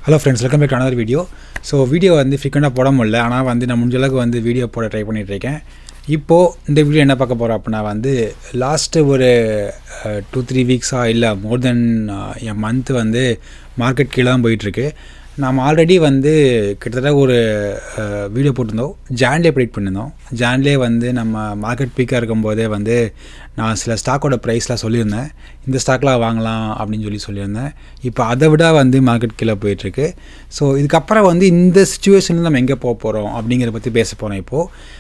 Hello friends, welcome back to another video. So video வந்து ஃப்ரீக்வெண்ட்டாக போட முடியல, ஆனால் வந்து நான் முடிஞ்ச அளவுக்கு வந்து வீடியோ போட ட்ரை பண்ணிகிட்ருக்கேன். இப்போது இந்த வீடியோ என்ன பார்க்க போகிறோம் அப்படின்னா வந்து லாஸ்ட்டு ஒரு 2-3 வீக்ஸாக இல்லை மோர் தென் என் மந்த்து வந்து மார்க்கெட் கீழே தான் போயிட்டுருக்கு. நாம் ஆல்ரெடி வந்து கிட்டத்தட்ட ஒரு வீடியோ போட்டிருந்தோம், ஜான்லேயே ப்ரெடிக்ட் பண்ணியிருந்தோம். ஜான்லேயே வந்து நம்ம மார்க்கெட் பீக்காக இருக்கும்போதே வந்து நான் சில ஸ்டாக்கோட ப்ரைஸ்லாம் சொல்லியிருந்தேன், இந்த ஸ்டாக்லாம் வாங்கலாம் அப்படின்னு சொல்லியிருந்தேன். இப்போ அதை விட வந்து மார்க்கெட் கீழே போயிட்டுருக்கு. ஸோ இதுக்கப்புறம் வந்து இந்த சுச்சுவேஷனில் நம்ம எங்கே போக போகிறோம் அப்படிங்கிறத பற்றி பேச போகிறோம். இப்போது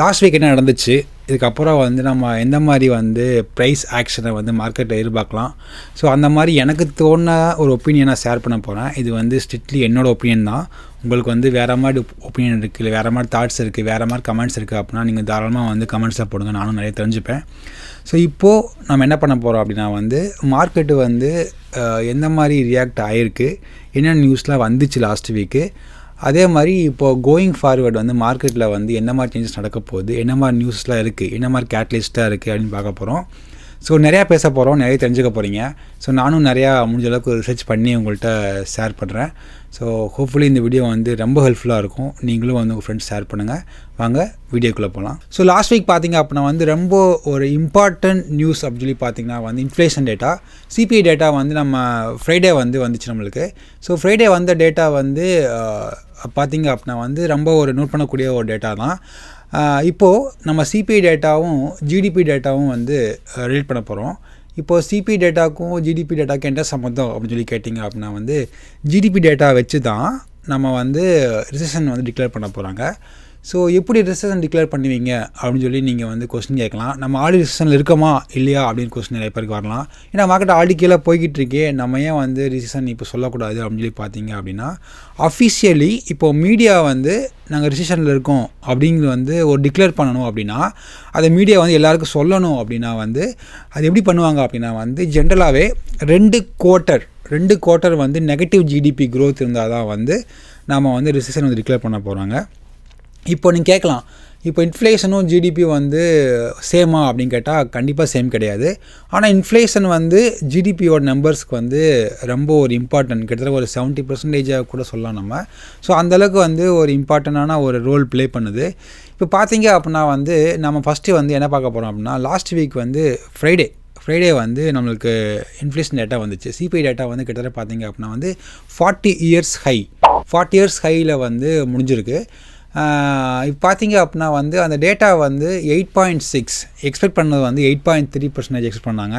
லாஸ்ட் வீக் என்ன நடந்துச்சு, இதுக்கப்புறம் வந்து நம்ம எந்த மாதிரி வந்து ப்ரைஸ் ஆக்ஷனை வந்து மார்க்கெட்டில் எதிர்பார்க்கலாம். ஸோ அந்த மாதிரி எனக்கு தோண ஒரு ஒப்பீனியனாக ஷேர் பண்ண போகிறேன். இது வந்து ஸ்ட்ரிக்ட்லி என்னோடய ஒப்பீனியன் தான். உங்களுக்கு வந்து வேறு மாதிரி ஒப்பீனியன் இருக்குது, இல்லை வேறு மாதிரி தாட்ஸ் இருக்குது, வேறு மாதிரி கமெண்ட்ஸ் இருக்குது அப்படின்னா நீங்கள் தாராளமாக வந்து கமெண்ட்ஸில் போடுங்க, நானும் நிறைய தெரிஞ்சுப்பேன். ஸோ இப்போது நம்ம என்ன பண்ண போகிறோம் அப்படின்னா வந்து மார்க்கெட்டு வந்து எந்த மாதிரி ரியாக்ட் ஆகிருக்கு, என்ன நியூஸ்லாம் வந்துச்சு லாஸ்ட் வீக்கு, அதே மாதிரி இப்போது கோயிங் ஃபார்வர்டு வந்து மார்க்கெட்டில் வந்து என்ன மாதிரி சேஞ்சஸ் நடக்க போகுது, என்ன மாதிரி நியூஸ்லாம் இருக்குது, என்ன மாதிரி கேட்டலிஸ்ட்டாக இருக்குது அப்படின்னு பார்க்க போகிறோம். ஸோ நிறையா பேச போகிறோம், நிறைய தெரிஞ்சுக்க போகிறீங்க. ஸோ நானும் நிறையா முடிஞ்ச அளவுக்கு ரிசர்ச் பண்ணி உங்கள்கிட்ட ஷேர் பண்ணுறேன். ஸோ ஹோப்ஃபுல்லி இந்த வீடியோ வந்து ரொம்ப ஹெல்ப்ஃபுல்லாக இருக்கும். நீங்களும் வந்து உங்கள் ஃப்ரெண்ட்ஸ் ஷேர் பண்ணுங்கள். வாங்க வீடியோக்குள்ளே போகலாம். ஸோ லாஸ்ட் வீக் பார்த்திங்க அப்படின்னா வந்து ரொம்ப ஒரு இம்பார்ட்டன்ட் நியூஸ் அப்படின்னு பார்த்திங்கன்னா வந்து இன்ஃப்ளேஷன் டேட்டா, சிபிஐ டேட்டா வந்து நம்ம ஃப்ரைடே வந்து வந்துச்சு நம்மளுக்கு. ஸோ ஃப்ரைடே வந்த டேட்டா வந்து பார்த்திங்க அப்படின்னா வந்து ரொம்ப ஒரு நோட் பண்ணக்கூடிய ஒரு டேட்டா தான். இப்போது நம்ம சிபிஐ டேட்டாவும் ஜிடிபி டேட்டாவும் வந்து ரிலேட் பண்ண போகிறோம். இப்போது சிபிஐ டேட்டாக்கும் ஜிடிபி டேட்டாக்கும் என்ன சம்மந்தம் அப்படின்னு கேட்டிங்க அப்படின்னா வந்து ஜிடிபி டேட்டா வச்சு தான் நம்ம வந்து ரிசெஷன் வந்து டிக்ளேர் பண்ண போகிறாங்க. ஸோ எப்படி ரிசெஷன் டிக்ளேர் பண்ணுவீங்க அப்படின்னு நீங்கள் வந்து கொஸ்டின் கேட்கலாம். நம்ம ஆல்ரெடி ரிசெஷனில் இருக்கோமா இல்லையா அப்படின்னு கொஸ்டின் நிறைய பேருக்கு வரலாம். ஏன்னா மார்க்கெட் ஆல்ரெடி கீழே போய்கிட்டு இருக்கே, நம்ம ஏன் வந்து ரிசெஷன் இப்போ சொல்லக்கூடாது அப்படின்னு பார்த்தீங்க அப்படின்னா, அஃபிஷியலி இப்போது மீடியா வந்து நாங்கள் ரிசெஷனில் இருக்கோம் அப்படிங்கிறது வந்து ஒரு டிக்ளேர் பண்ணணும் அப்படின்னா அதை மீடியா வந்து எல்லாருக்கும் சொல்லணும் அப்படின்னா வந்து அது எப்படி பண்ணுவாங்க அப்படின்னா வந்து ஜென்ரலாகவே ரெண்டு குவார்ட்டர் வந்து நெகட்டிவ் ஜிடிபி க்ரோத் இருந்தால் தான் வந்து நாம் வந்து ரிசெஷன் வந்து டிக்ளேர் பண்ண போகிறாங்க. இப்போ நீங்கள் கேட்கலாம், இப்போ இன்ஃப்ளேஷனும் ஜிடிபி வந்து சேமா அப்படின்னு கேட்டால் கண்டிப்பாக சேம் கிடையாது. ஆனால் இன்ஃப்ளேஷன் வந்து ஜிடிபியோட நம்பர்ஸ்க்கு வந்து ரொம்ப ஒரு இம்பார்ட்டன்ட், கிட்டத்தட்ட ஒரு 70% கூட சொல்லலாம் நம்ம. ஸோ அந்தளவுக்கு வந்து ஒரு இம்பார்ட்டண்டான ஒரு ரோல் ப்ளே பண்ணுது. இப்போ பார்த்தீங்க அப்படின்னா வந்து நம்ம ஃபஸ்ட்டு வந்து என்ன பார்க்க போகிறோம் அப்படின்னா லாஸ்ட் வீக் வந்து ஃப்ரைடே வந்து நம்மளுக்கு இன்ஃப்ளேஷன் டேட்டா வந்துச்சு. சிபிஐ டேட்டா வந்து கிட்டத்தட்ட பார்த்தீங்க அப்படின்னா வந்து 40 இயர்ஸ் ஹையில் வந்து முடிஞ்சிருக்கு. இப்போ பார்த்தீங்க அப்படின்னா வந்து அந்த டேட்டா வந்து 8.6 எக்ஸ்பெக்ட் பண்ணது வந்து 8.3% எக்ஸ்பெக்ட் பண்ணாங்க.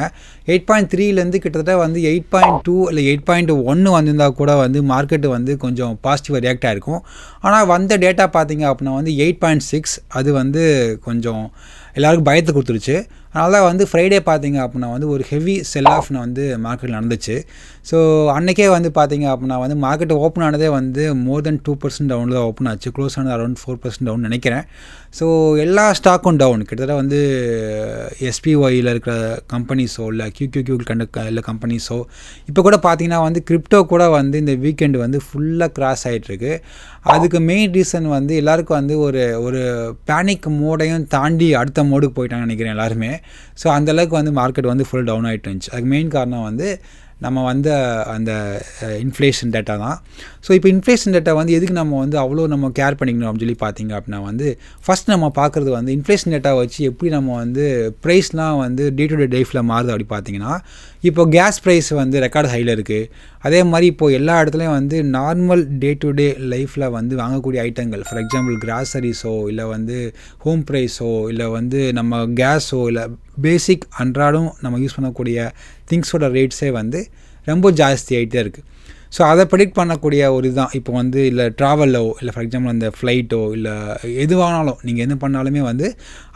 8.3லேருந்து கிட்டத்தட்ட வந்து 8.2 இல்லை 8.1 வந்திருந்தால் கூட வந்து மார்க்கெட்டு வந்து கொஞ்சம் பாசிட்டிவாக ரியாக்ட் ஆகிருக்கும். ஆனால் வந்த டேட்டா பார்த்தீங்க அப்படின்னா வந்து 8.6, அது வந்து கொஞ்சம் எல்லாருக்கும் பயத்தை கொடுத்துருச்சு. அதனால தான் வந்து ஃப்ரைடே பார்த்தீங்க அப்படின்னா வந்து ஒரு ஹெவி செல் ஆஃப்னு வந்து மார்க்கெட்டில் நடந்துச்சு. ஸோ அன்றைக்கே வந்து பார்த்தீங்க அப்படின்னா வந்து மார்க்கெட் ஓப்பன் ஆனதே வந்து மோர் தென் 2% டவுனில் தான் ஓப்பன் ஆச்சு. க்ளோஸ் ஆனது அரௌண்ட் 4% டவுன் நினைக்கிறேன். ஸோ எல்லா ஸ்டாக்கும் டவுன், கிட்டத்தட்ட வந்து எஸ்பிஒயில் இருக்கிற கம்பெனிஸோ இல்லை QQQ இல்லை கம்பெனிஸோ, இப்போ கூட பார்த்தீங்கன்னா வந்து கிரிப்டோ கூட வந்து இந்த வீக்கெண்டு வந்து ஃபுல்லாக கிராஸ் ஆகிட்டுருக்கு. அதுக்கு மெயின் ரீசன் வந்து எல்லாருக்கும் வந்து ஒரு பேனிக் மோடையும் தாண்டி அடுத்த மோடுக்கு போயிட்டாங்கன்னு நினைக்கிறேன் எல்லாருமே. ஸோ அந்தளவுக்கு வந்து மார்க்கெட் வந்து ஃபுல் டவுன் ஆகிட்டு இருந்துச்சு. அதுக்கு மெயின் காரணம் வந்து நம்ம வந்து அந்த இன்ஃப்ளேஷன் டேட்டா தான். ஸோ இப்போ இன்ஃப்ளேஷன் டேட்டா வந்து எதுக்கு நம்ம வந்து அவ்வளோ நம்ம கேர் பண்ணிக்கணும் அப்படின்னு பார்த்தீங்க அப்படின்னா வந்து ஃபஸ்ட் நம்ம பார்க்குறது வந்து இன்ஃப்ளேஷன் டேட்டா வச்சு எப்படி நம்ம வந்து ப்ரைஸ்லாம் வந்து டே டு டே லைஃப்பில் மாறுது அப்படி பார்த்தீங்கன்னா, இப்போ கேஸ் ப்ரைஸ் வந்து ரெக்கார்டு ஹையில் இருக்குது. அதே மாதிரி இப்போது எல்லா இடத்துலையும் வந்து நார்மல் டே டு டே லைஃப்பில் வந்து வாங்கக்கூடிய ஐட்டங்கள், ஃபார் எக்ஸாம்பிள் கிராசரிஸோ இல்லை வந்து ஹோம் ப்ரைஸோ இல்லை வந்து நம்ம கேஸோ இல்லை பேசிக் அன்றாடம் நம்ம யூஸ் பண்ணக்கூடிய திங்ஸோட ரேட்ஸே வந்து ரொம்ப ஜாஸ்தி ஆகிட்டே இருக்குது. ஸோ அதை ப்ரெடிக்ட் பண்ணக்கூடிய ஒரு இதுதான் இப்போ வந்து இல்லை ட்ராவலோ இல்லை ஃபார் எக்ஸாம்பிள் அந்த ஃப்ளைட்டோ இல்லை எதுவானாலும் நீங்கள் எது பண்ணாலுமே வந்து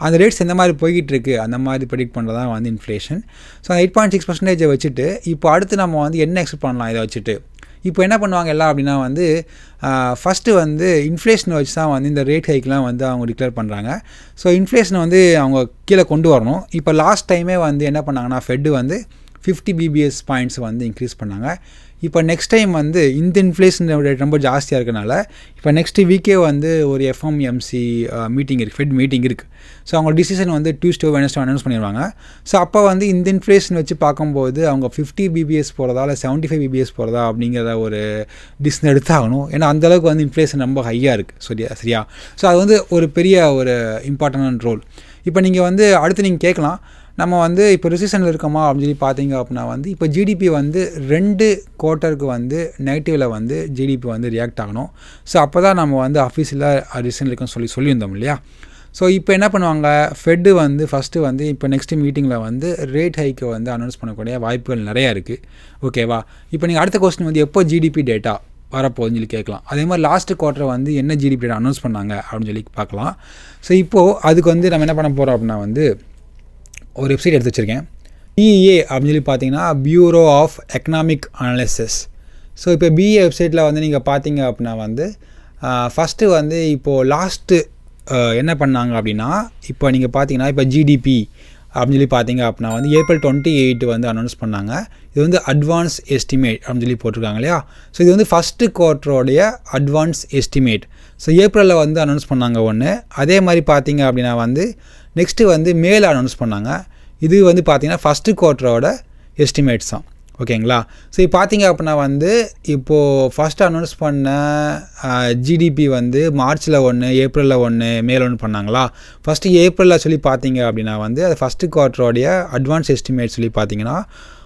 அந்த ரேட்ஸ் எந்த மாதிரி போய்கிட்டு இருக்குது அந்த மாதிரி ப்ரெடிக்ட் பண்ணுறதான் வந்து இன்ஃப்ளேஷன். ஸோ 8.6% வச்சுட்டு இப்போ அடுத்து நம்ம வந்து என்ன எக்ஸ்பெக்ட் பண்ணலாம் இதை வச்சுட்டு. இப்போ என்ன பண்ணுவாங்க எல்லாம் அப்படின்னா வந்து ஃபஸ்ட்டு வந்து இன்ஃப்ளேஷனை வச்சு தான் வந்து இந்த ரேட் ஹைக்லாம் வந்து அவங்க டிக்ளேர் பண்ணுறாங்க. ஸோ இன்ஃப்ளேஷனை வந்து அவங்க கீழே கொண்டு வரணும். இப்போ லாஸ்ட் டைமே வந்து என்ன பண்ணாங்கன்னா ஃபெட்டு வந்து 50 BBS பாயிண்ட்ஸ் வந்து இன்க்ரீஸ் பண்ணாங்க. இப்போ நெக்ஸ்ட் டைம் வந்து இந்த இன்ஃப்ளேஷன் ரேட் ரொம்ப ஜாஸ்தியாக இருக்கனால இப்போ நெக்ஸ்ட் வீக்கே வந்து ஒரு எஃப்எம்எம்சி மீட்டிங் இருக்குது, ஃபெட் மீட்டிங் இருக்குது. ஸோ அவங்க டிசிஷன் வந்து டியூஸ்டே வெனஸ்டே அனௌன்ஸ் பண்ணிடுவாங்க. ஸோ அப்போ வந்து இந்த இன்ஃப்ளேஷன் வச்சு பார்க்கும்போது அவங்க 50 BPS போகிறதா இல்லை 75 BPS போகிறதா அப்படிங்கிற ஒரு டிசிஷன் எடுத்தாகணும். ஏன்னா அந்தளவுக்கு வந்து இன்ஃப்ளேஷன் ரொம்ப ஹையாக இருக்குது. சரியா? ஸோ அது வந்து ஒரு பெரிய ஒரு இம்பார்ட்டண்டான ரோல். இப்போ நீங்கள் வந்து அடுத்து நீங்கள் கேட்கலாம், நம்ம வந்து இப்போ ரிசெஷனில் இருக்கோமா அப்படின்னு சொல்லி பார்த்தீங்க அப்படின்னா வந்து இப்போ ஜிடிபி வந்து 2 குவார்ட்டருக்கு வந்து நெகட்டிவில் வந்து ஜிடிபி வந்து ரியாக்ட் ஆகணும். ஸோ அப்போ தான் நம்ம வந்து அஃபீஷியலாக ரிசெஷனில் இருக்கோன்னு சொல்லியிருந்தோம் இல்லையா? ஸோ இப்போ என்ன பண்ணுவாங்க, ஃபெட்டு வந்து ஃபஸ்ட்டு வந்து இப்போ நெக்ஸ்ட் மீட்டிங்கில் வந்து ரேட் ஹைக்கை வந்து அனௌன்ஸ் பண்ணக்கூடிய வாய்ப்புகள் நிறையா இருக்குது. ஓகேவா? இப்போ நீங்கள் அடுத்த கொஸ்டின் வந்து எப்போ ஜிடிபி டேட்டா வரப்போகுதுன்னு சொல்லி கேட்கலாம். அதே மாதிரி லாஸ்ட்டு குவார்ட்டர் வந்து என்ன ஜிடிபி டேட்டா அனௌன்ஸ் பண்ணாங்க அப்படின்னு சொல்லி பார்க்கலாம். ஸோ இப்போது அதுக்கு வந்து நம்ம என்ன பண்ண போகிறோம் அப்படின்னா வந்து ஒரு வெப்சைட் எடுத்து வச்சுருக்கேன். பிஏ அப்படின்னு சொல்லி பார்த்தீங்கன்னா bureau of economic analysis. So இப்போ பிஏ வெப்சைட்டில் வந்து நீங்கள் பார்த்தீங்க அப்படின்னா வந்து ஃபஸ்ட்டு வந்து இப்போது லாஸ்ட்டு என்ன பண்ணாங்க அப்படின்னா இப்போ நீங்கள் பார்த்தீங்கன்னா இப்போ ஜிடிபி அப்படின்னு சொல்லி பார்த்தீங்க அப்படின்னா வந்து April 28 வந்து அனௌன்ஸ் பண்ணாங்க. இது வந்து அட்வான்ஸ் எஸ்டிமேட் அப்படின்னு சொல்லி போட்டிருக்காங்க இல்லையா? ஸோ இது வந்து ஃபஸ்ட்டு குவார்ட்டரோடைய அட்வான்ஸ் எஸ்டிமேட். ஸோ ஏப்ரலில் வந்து அனௌன்ஸ் பண்ணாங்க ஒன்று. அதே மாதிரி பார்த்தீங்க அப்படின்னா வந்து நெக்ஸ்ட்டு வந்து மேல அனௌன்ஸ் பண்ணாங்க. இது வந்து பார்த்தீங்கன்னா ஃபஸ்ட்டு குவார்ட்டரோட எஸ்டிமேட்ஸ் தான். ஓகேங்களா? ஸோ இப்போ பார்த்தீங்க அப்படின்னா வந்து இப்போது ஃபஸ்ட்டு அனௌன்ஸ் பண்ண ஜிடிபி வந்து மார்ச்சில் 1, ஏப்ரலில் 1, மேல 1 பண்ணாங்களா? ஃபஸ்ட்டு ஏப்ரலில் சொல்லி பார்த்தீங்க அப்படின்னா வந்து அது ஃபஸ்ட்டு குவார்ட்டரோடைய அட்வான்ஸ் எஸ்டிமேட் சொல்லி பார்த்தீங்கன்னா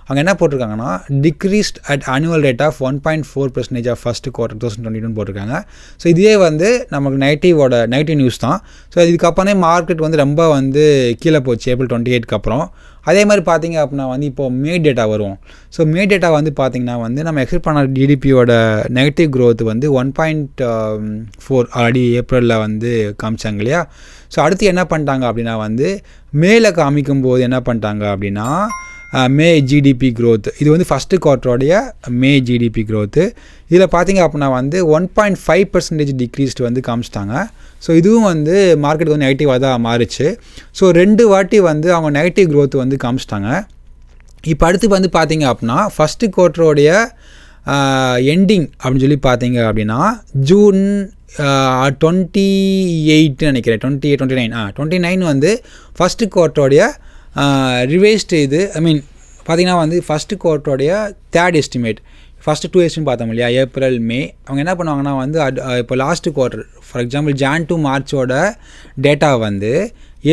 அங்கே என்ன போட்டிருக்காங்கன்னா decreased at annual rate of 1.4% of first quarter 2022 போட்டிருக்காங்க. ஸோ இதுவே வந்து நமக்கு நெகட்டிவ் நியூஸ் தான். ஸோ இதுக்கப்புறமே மார்க்கெட் வந்து ரொம்ப வந்து கீழே போச்சு April 28க்கு அப்புறம். அதே மாதிரி பார்த்தீங்க அப்படின்னா வந்து இப்போது மே டேட்டா வரும். ஸோ மே டேட்டா வந்து பார்த்திங்கன்னா வந்து நம்ம எக்ஸ்பெக்ட் பண்ண ஜிடிபியோட நெகட்டிவ் க்ரோத் வந்து 1.4 ஆல்ரெடி ஏப்ரலில் வந்து காமிச்சாங்க இல்லையா? ஸோ அடுத்து என்ன பண்ணிட்டாங்க அப்படின்னா வந்து மேலே காமிக்கும் போது என்ன பண்ணிட்டாங்க அப்படின்னா மே ஜிடிபி க்ரோத், இது வந்து ஃபஸ்ட்டு குவார்ட்டரோடைய மே ஜிடிபி க்ரோத்து. இதில் பார்த்தீங்க அப்படின்னா வந்து 1.5% டிக்ரீஸ்டு வந்து காமிச்சிட்டாங்க. ஸோ இதுவும் வந்து மார்க்கெட் வந்து நெகட்டிவாக தான் மாறிச்சு. ஸோ 2 வாட்டி வந்து அவங்க நெகட்டிவ் க்ரோத் வந்து காமிச்சிட்டாங்க. இப்போ அடுத்து வந்து பார்த்தீங்க அப்படின்னா ஃபஸ்ட்டு குவார்ட்டரோடைய எண்டிங் அப்படின்னு சொல்லி பார்த்தீங்க அப்படின்னா ஜூன் 28 நினைக்கிறேன், 29 வந்து ஃபஸ்ட்டு குவார்ட்டரோடைய ரிவைஸ்டு இது பார்த்தீங்கன்னா வந்து ஃபஸ்ட்டு குவார்ட்டரோடைய தேர்ட் எஸ்டிமேட். ஃபஸ்ட்டு 2 எஸ்டிமேட் பார்த்தோம் இல்லையா, ஏப்ரல் மே. அவங்க என்ன பண்ணுவாங்கன்னா வந்து இப்போ last quarter for example Jan to மார்ச்சோட டேட்டா வந்து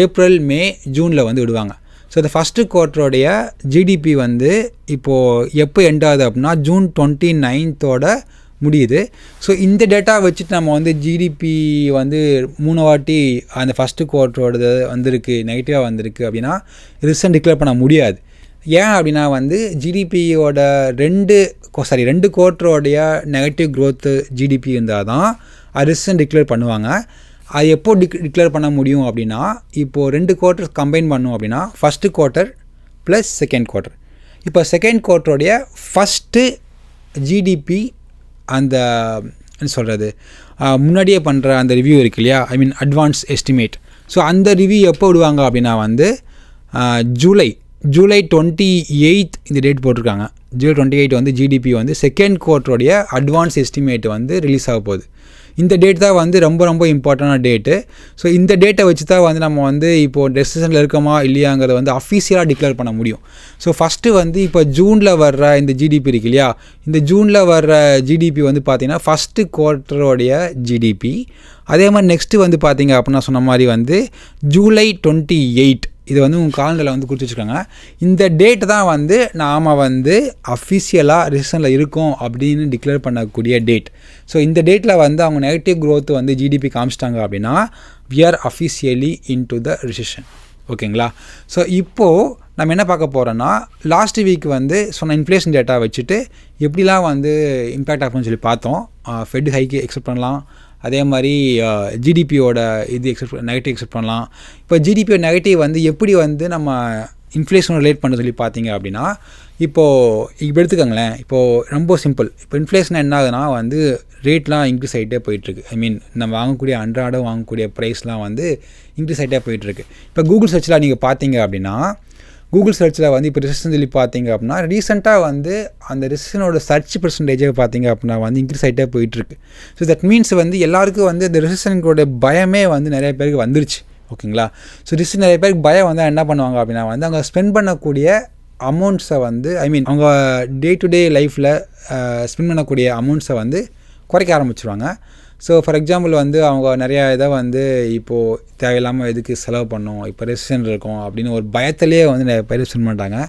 ஏப்ரல் மே ஜூனில் வந்து விடுவாங்க. ஸோ இந்த ஃபஸ்ட்டு குவார்ட்டரோடைய ஜிடிபி வந்து இப்போது எப்போ எண்ட் ஆகுது அப்படின்னா ஜூன் 29 முடியுது. ஸோ இந்த டேட்டா வச்சுட்டு நம்ம வந்து ஜிடிபி வந்து 3 வாட்டி அந்த ஃபஸ்ட்டு குவார்ட்டரோடது வந்திருக்கு, நெகட்டிவாக வந்திருக்கு அப்படின்னா ரிசல்ட் டிக்ளேர் பண்ண முடியாது. ஏன் அப்படின்னா வந்து ஜிடிபியோட 2 குவார்ட்டரோடைய நெகட்டிவ் க்ரோத்து ஜிடிபி இருந்தால் தான் ரிசல்ட் டிக்ளேர் பண்ணுவாங்க. அது எப்போ டிக்ளேர் பண்ண முடியும் அப்படின்னா இப்போது 2 குவார்ட்டர் கம்பைன் பண்ணோம் அப்படின்னா first quarter plus second quarter. இப்போ செகண்ட் குவார்ட்டரோடைய ஃபஸ்ட்டு ஜிடிபி அந்த என்ன சொல்கிறது முன்னாடியே பண்ணுற அந்த ரிவ்யூ இருக்கு இல்லையா, அட்வான்ஸ் எஸ்டிமேட். ஸோ அந்த ரிவ்யூ எப்போ விடுவாங்க அப்படின்னா வந்து ஜூலை 28 இந்த டேட் போட்டிருக்காங்க. ஜூலை 28 வந்து ஜிடிபி வந்து செகண்ட் குவார்ட்டருடைய அட்வான்ஸ் எஸ்டிமேட் வந்து ரிலீஸ் ஆக போகுது. இந்த டேட் தான் வந்து ரொம்ப ரொம்ப இம்பார்ட்டண்டான டேட்டு. ஸோ இந்த டேட்டை வச்சு தான் வந்து நம்ம வந்து இப்போது ரெசிஷனில் இருக்கோமா இல்லையாங்கிறத வந்து அஃபீஷியலாக டிக்ளேர் பண்ண முடியும். ஸோ ஃபஸ்ட்டு வந்து இப்போ ஜூனில் வர்ற இந்த ஜிடிபி இருக்கு இல்லையா, இந்த ஜூனில் வர்ற ஜிடிபி வந்து பார்த்திங்கன்னா ஃபஸ்ட்டு குவார்ட்டரோடைய ஜிடிபி. அதே மாதிரி நெக்ஸ்ட்டு வந்து பார்த்திங்க அப்படின்னா சொன்ன மாதிரி வந்து ஜூலை 28 இது வந்து உங்கள் காலண்டரில் வந்து குறித்து வச்சுருக்காங்க. இந்த டேட் தான் வந்து நாம் வந்து அஃபிஷியலாக ரிசெஷனில் இருக்கோம் அப்படின்னு டிக்ளேர் பண்ணக்கூடிய டேட். ஸோ இந்த டேட்டில் வந்து அவங்க நெகட்டிவ் க்ரோத் வந்து ஜிடிபி காமிச்சிட்டாங்க அப்படின்னா we are officially into the recession. ஓகேங்களா? ஸோ இப்போது நம்ம என்ன பார்க்க போகிறோன்னா லாஸ்ட் வீக் வந்து சொன்ன இன்ஃப்ளேஷன் டேட்டா வச்சுட்டு எப்படிலாம் வந்து இம்பேக்ட் ஆகும்னு சொல்லி பார்த்தோம். ஃபெட் ஹைக்கு எக்ஸ்பெக்ட் பண்ணலாம், அதே மாதிரி ஜிடிபியோட இது நெகட்டிவ் எக்ஸ்பெக்ட் பண்ணலாம். இப்போ ஜிடிபியோட நெகட்டிவ் வந்து எப்படி வந்து நம்ம இன்ஃப்ளேஷன் ரிலேட் பண்ண சொல்லி பார்த்தீங்க அப்படின்னா இப்போது இப்போ எடுத்துக்கோங்களேன். இப்போது ரொம்ப சிம்பிள். இப்போ இன்ஃப்ளேஷன் என்ன ஆகுதுன்னா வந்து ரேட்லாம் இன்க்ரீஸ் ஆகிட்டே போயிட்டுருக்கு. நம்ம வாங்கக்கூடிய அன்றாடம் வாங்கக்கூடிய ப்ரைஸ்லாம் வந்து இன்க்ரீஸ் ஆகிட்டே போயிட்டுருக்கு. இப்போ கூகுள் சர்ச்சில் நீங்கள் பார்த்தீங்க அப்படின்னா கூகுள் சர்ச்சில் வந்து இப்போ ரிசெஷன் சொல்லி பார்த்தீங்க அப்படின்னா ரீசெண்டாக வந்து அந்த ரிசெஷனோட சர்ச் பெர்சன்டேஜை பார்த்தீங்க அப்படின்னா வந்து இன்க்ரீஸ் ஆகிட்டே போயிட்டுருக்கு. ஸோ தட் மீன்ஸ் வந்து எல்லாருக்கும் வந்து அந்த ரிசெஷனுடைய பயமே வந்து நிறைய பேருக்கு வந்துருச்சு. ஓகேங்களா? ஸோ ரிசெஷன் நிறைய பேருக்கு பயம் வந்து என்ன பண்ணுவாங்க அப்படின்னா வந்து அவங்க ஸ்பெண்ட் பண்ணக்கூடிய அமௌண்ட்ஸை வந்து அவங்க டே டு டே லைஃப்பில் ஸ்பெண்ட் பண்ணக்கூடிய அமௌண்ட்ஸை வந்து குறைக்க ஆரம்பிச்சிருவாங்க. ஸோ ஃபார் எக்ஸாம்பிள் வந்து அவங்க நிறையா இதை வந்து இப்போது தேவையில்லாமல் எதுக்கு செலவு பண்ணோம், இப்போ ரெசிஷன் இருக்கும் அப்படின்னு ஒரு பயத்திலே வந்து நிறைய பேர் ஸ்பெண்ட் பண்ணுறாங்க.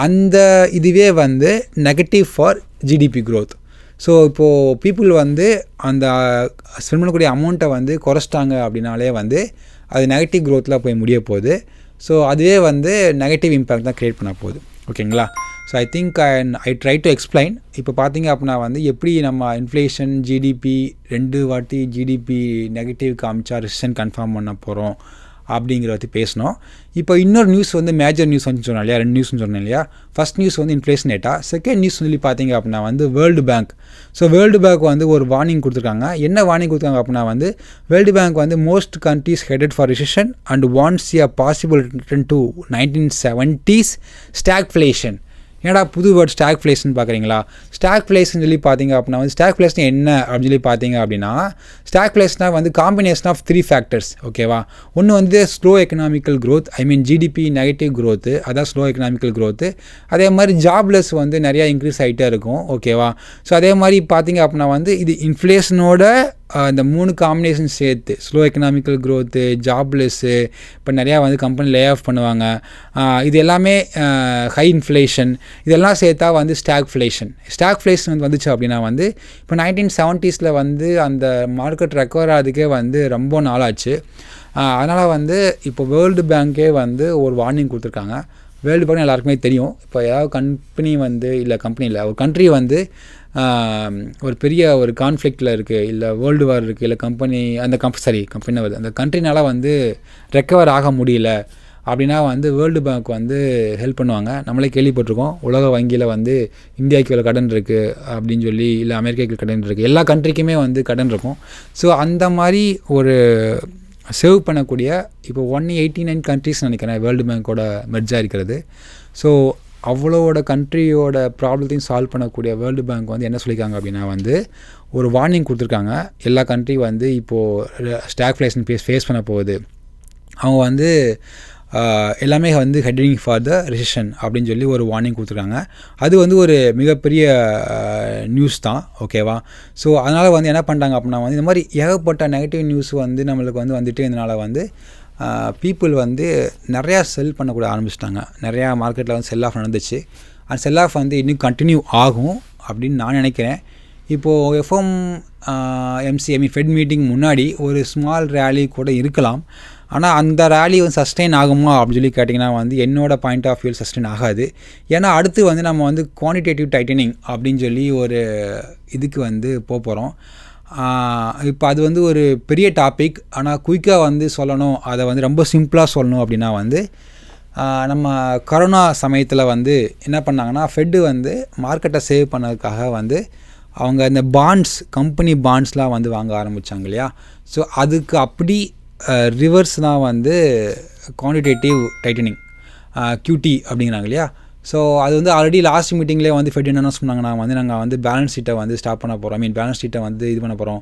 அந்த இதுவே வந்து negative for GDP growth. So இப்போது பீப்புள் வந்து அந்த ஸ்பெண்ட் பண்ணக்கூடிய அமௌண்ட்டை வந்து குறைச்சிட்டாங்க அப்படின்னாலே வந்து அது நெகட்டிவ் க்ரோத்தில் போய் முடிய போகுது. ஸோ அதுவே வந்து நெகட்டிவ் இம்பேக்ட் தான் க்ரியேட் பண்ண போகுது. ஓகேங்களா? So I think I try to explain. இப்போ பார்த்தீங்க அப்படின்னா வந்து எப்படி நம்ம இன்ஃப்ளேஷன் ஜிடிபி 2 வாட்டி ஜிடிபி நெகட்டிவ் காமிச்சா ரிசெஷன் கன்ஃபார்ம் பண்ண போகிறோம் அப்படிங்கிற பற்றி பேசணும். இப்போ இன்னொரு நியூஸ் வந்து மேஜர் நியூஸ் வந்து சொன்னோம் இல்லையா, 2 நியூஸ்னு சொன்னேன் இல்லையா. ஃபஸ்ட் நியூஸ் வந்து இன்ஃப்ளேஷன் டேட்டா. செகண்ட் நியூஸ் சொல்லி பார்த்தீங்க அப்படின்னா வந்து world bank. So world bank வந்து ஒரு வார்னிங் கொடுத்துருக்காங்க. என்ன வார்னிங் கொடுத்தாங்க அப்படின்னா வந்து வேர்ல்டு பேங்க் வந்து most countries headed for recession and wants a possible return to 1970s stagflation. என்னடா புது வேர்ட் ஸ்டாக்ஃப்ளேஷன் பார்க்குறீங்களா? ஸ்டாக்ஃப்ளேஷன் சொல்லி பார்த்தீங்க அப்படின்னா வந்து ஸ்டாக்ஃப்ளேஷன் என்ன அப்படின்னு சொல்லி பார்த்தீங்க அப்படின்னா ஸ்டாக்ஃப்ளேஷனாக வந்து காம்பினேஷன் ஆஃப் 3 ஃபேக்டர்ஸ். ஓகேவா? ஒன்று வந்து ஸ்லோ எக்கனாமிக்கல் க்ரோத், ஐ மீன் ஜிடிபி நெகட்டிவ் க்ரோத்து, அதான் ஸ்லோ எக்கனாமிக்கல் க்ரோத்து. அதே மாதிரி ஜாப்லெஸ் வந்து நிறையா இன்க்ரீஸ் ஆகிட்டே இருக்கும். ஓகேவா? ஸோ அதே மாதிரி பார்த்தீங்க அப்படின்னா வந்து இது இன்ஃப்ளேஷனோட இந்த 3 காம்பினேஷன் சேர்த்து ஸ்லோ எக்கனாமிக்கல் க்ரோத்து, ஜாப்லெஸ்ஸு, இப்போ நிறையா வந்து கம்பெனி லே ஆஃப் பண்ணுவாங்க, இது எல்லாமே ஹை இன்ஃப்ளேஷன், இதெல்லாம் சேர்த்தா வந்து ஸ்டாக்ஃப்ளேஷன் வந்து வந்துச்சு அப்படின்னா வந்து இப்போ 1970s வந்து அந்த மார்க்கெட் ரெக்கவர் ஆகிறதுக்கே வந்து ரொம்ப நாளாச்சு. அதனால் வந்து இப்போ வேர்ல்டு பேங்க்கே வந்து ஒரு வார்னிங் கொடுத்துருக்காங்க. வேர்ல்டு பேங்க் எல்லாருக்குமே தெரியும். இப்போ ஏதாவது கம்பெனி வந்து ஒரு கண்ட்ரி வந்து ஒரு பெரிய ஒரு கான்ஃப்ளிக்டில் இருக்குது, இல்லை வேர்ல்டு வார் இருக்குது, இல்லை கம்பெனி வருது, அந்த கண்ட்ரினால வந்து ரெக்கவர் ஆக முடியல அப்படின்னா வந்து வேர்ல்டு பேங்க் வந்து ஹெல்ப் பண்ணுவாங்க. நம்மளே கேள்விப்பட்டிருக்கோம், உலக வங்கியில் வந்து இந்தியாவுக்கு இவ்வளோ கடன் இருக்குது அப்படின்னு சொல்லி, இல்லை அமெரிக்காவுக்கு கடன் இருக்குது, எல்லா கண்ட்ரிக்குமே வந்து கடன் இருக்கும். ஸோ அந்த மாதிரி ஒரு சேவ் பண்ணக்கூடிய இப்போ 189 கண்ட்ரிஸ் நினைக்கிறேன் வேர்ல்டு பேங்க்கோட மெர்ஜாக இருக்கிறது. ஸோ அவ்வளோட கண்ட்ரியோட ப்ராப்ளத்தையும் சால்வ் பண்ணக்கூடிய வேர்ல்டு பேங்க் வந்து என்ன சொல்லியிருக்காங்க அப்படின்னா வந்து ஒரு வார்னிங் கொடுத்துருக்காங்க. எல்லா கண்ட்ரி வந்து இப்போது ஸ்டாக்ஃப்ளேஷன் ஃபேஸ் பண்ண போகுது, அவங்க வந்து எல்லாமே வந்து ஹெட்டிங் ஃபார் த ரிசெஷன் அப்படின்னு சொல்லி ஒரு வார்னிங் கொடுத்துருக்காங்க. அது வந்து ஒரு மிகப்பெரிய நியூஸ் தான். ஓகேவா? ஸோ அதனால் வந்து என்ன பண்ணுறாங்க அப்படின்னா வந்து இந்த மாதிரி ஏகப்பட்ட நெகட்டிவ் நியூஸ் வந்து நம்மளுக்கு வந்து வந்துட்டு இருந்தனால வந்து பீப்புள் வந்து நிறையா செல் பண்ணக்கூட ஆரம்பிச்சிட்டாங்க. நிறையா மார்க்கெட்டில் வந்து செல் ஆஃப் நடந்துச்சு. அந்த செல் ஆஃப் வந்து இன்னும் கண்டினியூ ஆகும் அப்படின்னு நான் நினைக்கிறேன். இப்போது எஃப்எம்சி ஃபெட் மீட்டிங் முன்னாடி ஒரு ஸ்மால் ரேலி கூட இருக்கலாம். ஆனால் அந்த ரேலி வந்து சஸ்டெயின் ஆகுமா அப்படின்னு சொல்லி கேட்டிங்கன்னா வந்து என்னோடய பாயிண்ட் ஆஃப் வியூ சஸ்டெயின் ஆகாது. ஏன்னா அடுத்து வந்து நம்ம வந்து குவான்டிடேட்டிவ் டைட்டனிங் அப்படின்னு சொல்லி ஒரு இதுக்கு வந்து போகிறோம். இப்போ அது வந்து ஒரு பெரிய டாபிக். ஆனால் குயிக்காக வந்து சொல்லணும், அதை வந்து ரொம்ப சிம்பிளாக சொல்லணும் அப்படின்னா வந்து நம்ம கொரோனா சமயத்தில் வந்து என்ன பண்ணாங்கன்னா ஃபெட்டு வந்து மார்க்கெட்டை சேவ் பண்ணதுக்காக வந்து அவங்க இந்த கம்பெனி பாண்ட்ஸ்லாம் வந்து வாங்க ஆரம்பித்தாங்க இல்லையா. ஸோ அதுக்கு அப்படி ரிவர்ஸ் தான் வந்து குவான்டிடேட்டிவ் டைட்டனிங், QT அப்படிங்கிறாங்க இல்லையா. ஸோ அது வந்து ஆல்ரெடி லாஸ்ட் மீட்டிங்லேயே வந்து ஃபெட் என்ன சொன்னாங்கன்னா வந்து நாங்கள் வந்து பேலன்ஸ் ஷீட்டை வந்து ஸ்டாப் பண்ண போகிறோம், பேலன்ஸ் ஷீட்டை வந்து இது பண்ண போகிறோம்,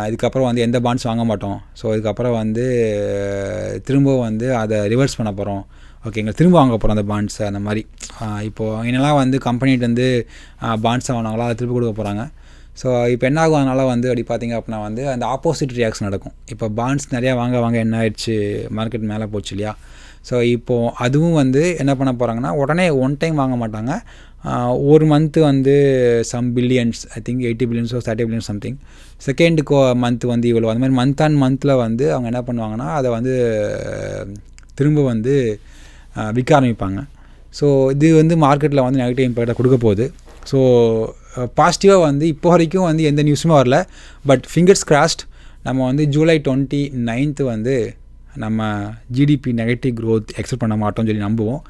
இதுக்கப்புறம் வந்து எந்த பாண்ட்ஸ் வாங்க மாட்டோம், ஸோ இதுக்கப்புறம் வந்து திரும்ப வந்து அதை ரிவர்ஸ் பண்ண போகிறோம், ஓகேங்களா, திரும்ப வாங்க போகிறோம் அந்த பாண்ட்ஸை. அந்த மாதிரி இப்போது என்னெல்லாம் வந்து கம்பெனிகிட்ட வந்து பாண்ட்ஸை வாங்கினாங்களோ அதை திரும்ப கொடுக்க போகிறாங்க. ஸோ இப்போ என்ன ஆகும், அதனால் வந்து அப்படி பார்த்திங்க அப்படின்னா வந்து அந்த ஆப்போசிட் ரியாக்ஷன் நடக்கும். இப்போ பாண்ட்ஸ் நிறையா வாங்க என்ன ஆயிடுச்சு, மார்க்கெட் மேலே போச்சு இல்லையா. ஸோ இப்போது அதுவும் வந்து என்ன பண்ண போகிறாங்கன்னா உடனே ஒன் டைம் வாங்க மாட்டாங்க, ஒரு மந்த்து வந்து some billions, I think 80 billions or 30 billions something, second month வந்து இவ்வளோ, அந்த மாதிரி மந்த் ஆன் மந்தில் வந்து அவங்க என்ன பண்ணுவாங்கன்னா அதை வந்து திரும்ப வந்து விற்க ஆரம்பிப்பாங்க. ஸோ இது வந்து மார்க்கெட்டில் வந்து நெகட்டிவ் இம்பேக்டை கொடுக்க போகுது. ஸோ பாசிட்டிவாக வந்து இப்போ வரைக்கும் வந்து எந்த நியூஸுமே வரல. பட் ஃபிங்கர்ஸ் கிராஸ்ட், நம்ம வந்து ஜூலை 29th வந்து நம்ம ஜிடிபி நெகட்டிவ் க்ரோத் எக்ஸ்பெக்ட் பண்ண மாட்டோம்னு சொல்லி நம்புவோம்.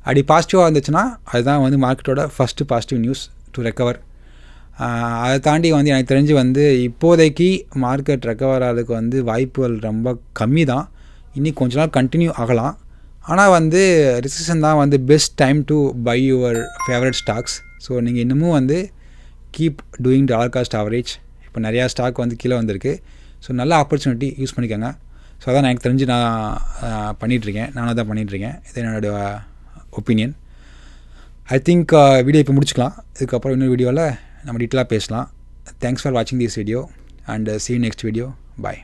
அப்படி பாசிட்டிவாக இருந்துச்சுன்னா அதுதான் வந்து மார்க்கெட்டோட first positive news to recover. அதை தாண்டி வந்து எனக்கு தெரிஞ்சு வந்து இப்போதைக்கு மார்க்கெட் ரெக்கவர் ஆகிறதுக்கு வந்து வாய்ப்புகள் ரொம்ப கம்மி தான். இன்னும் கொஞ்ச நாள் கண்டினியூ ஆகலாம். ஆனால் வந்து ரிசெஷன் தான் வந்து best time to buy your favourite stocks. So நீங்கள் இன்னமும் வந்து keep doing dollar cost average. இப்போ நிறையா ஸ்டாக் வந்து கீழே வந்திருக்கு. ஸோ நல்ல ஆப்பர்ச்சுனிட்டி யூஸ் பண்ணிக்கோங்க. ஸோ அதான் எனக்கு தெரிஞ்சு நான் பண்ணிகிட்ருக்கேன். நானும் தான் பண்ணிகிட்ருக்கேன். இது என்னோடய ஒப்பீனியன். ஐ திங்க் வீடியோ இப்போ முடிச்சுக்கலாம். இதுக்கப்புறம் இன்னொரு வீடியோவில் நம்ம டீட்டெயிலாக பேசலாம். தேங்க்ஸ் ஃபார் வாட்சிங் this video and see you next video. Bye.